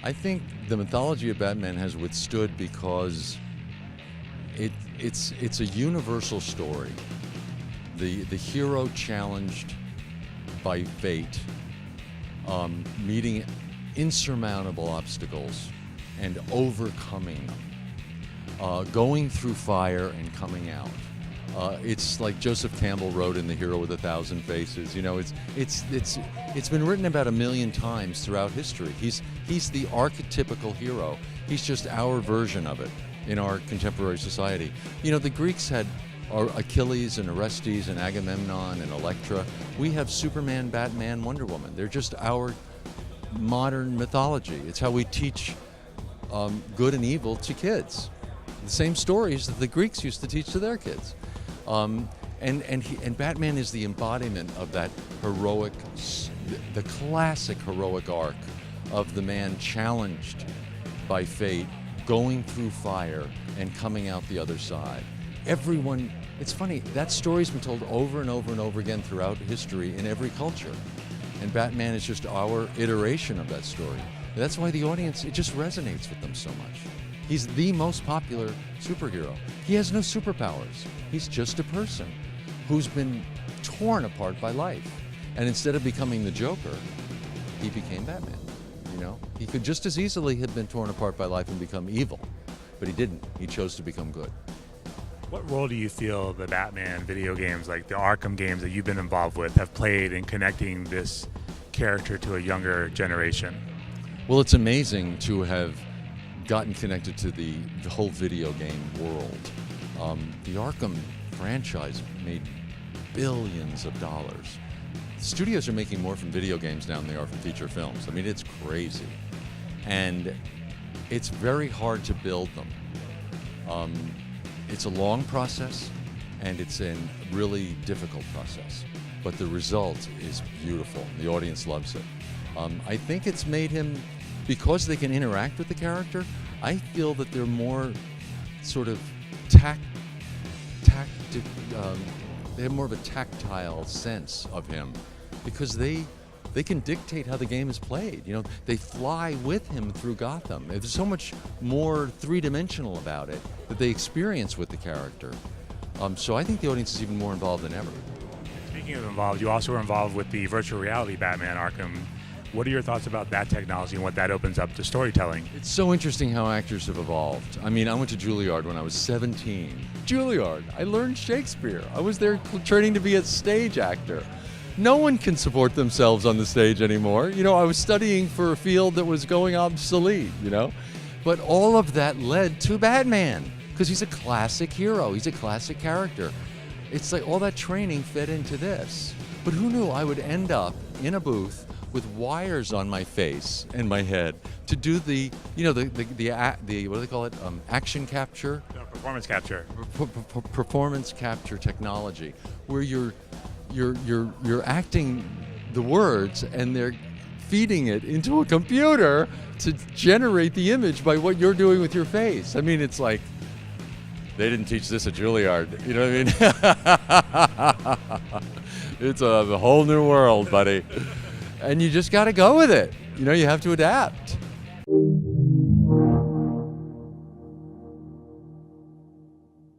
I think the mythology of Batman has withstood because it's a universal story. The hero challenged by fate, meeting insurmountable obstacles and overcoming them, going through fire and coming out. It's like Joseph Campbell wrote in The Hero with a Thousand Faces. You know, it's been written about 1 million times throughout history. He's the archetypical hero. He's just our version of it in our contemporary society. You know, the Greeks had Achilles and Orestes and Agamemnon and Electra. We have Superman, Batman, Wonder Woman. They're just our modern mythology. It's how we teach good and evil to kids. The same stories that the Greeks used to teach to their kids. And Batman is the embodiment of that heroic, the classic heroic arc of the man challenged by fate, going through fire and coming out the other side. Everyone, it's funny, that story's been told over and over and over again throughout history in every culture. And Batman is just our iteration of that story. That's why the audience, it just resonates with them so much. He's the most popular superhero. He has no superpowers. He's just a person who's been torn apart by life. And instead of becoming the Joker, he became Batman. You know, he could just as easily have been torn apart by life and become evil, but he didn't. He chose to become good. What role do you feel the Batman video games, like the Arkham games that you've been involved with, have played in connecting this character to a younger generation? Well, it's amazing to have gotten connected to the whole video game world. The Arkham franchise made billions of dollars. Studios are making more from video games now than they are from feature films. I mean, it's crazy. And it's very hard to build them. It's a long process, and it's a really difficult process. But the result is beautiful. The audience loves it. I think it's made him, because they can interact with the character, I feel that they're more sort of they have more of a tactile sense of him, because they can dictate how the game is played. You know, they fly with him through Gotham. There's so much more three-dimensional about it that they experience with the character. So I think the audience is even more involved than ever. Speaking of involved, you also were involved with the virtual reality Batman Arkham. What are your thoughts about that technology and what that opens up to storytelling? It's so interesting how actors have evolved. I mean, I went to Juilliard when I was 17. Juilliard! I learned Shakespeare. I was there training to be a stage actor. No one can support themselves on the stage anymore. You know, I was studying for a field that was going obsolete, you know? But all of that led to Batman, because he's a classic hero. He's a classic character. It's like all that training fed into this. But who knew I would end up in a booth with wires on my face and my head to do the, you know, the what do they call it? Action capture? No, performance capture. Performance capture technology, where you're acting the words and they're feeding it into a computer to generate the image by what you're doing with your face. I mean, it's like, they didn't teach this at Juilliard. You know what I mean? It's a whole new world, buddy. And you just got to go with it. You know, you have to adapt.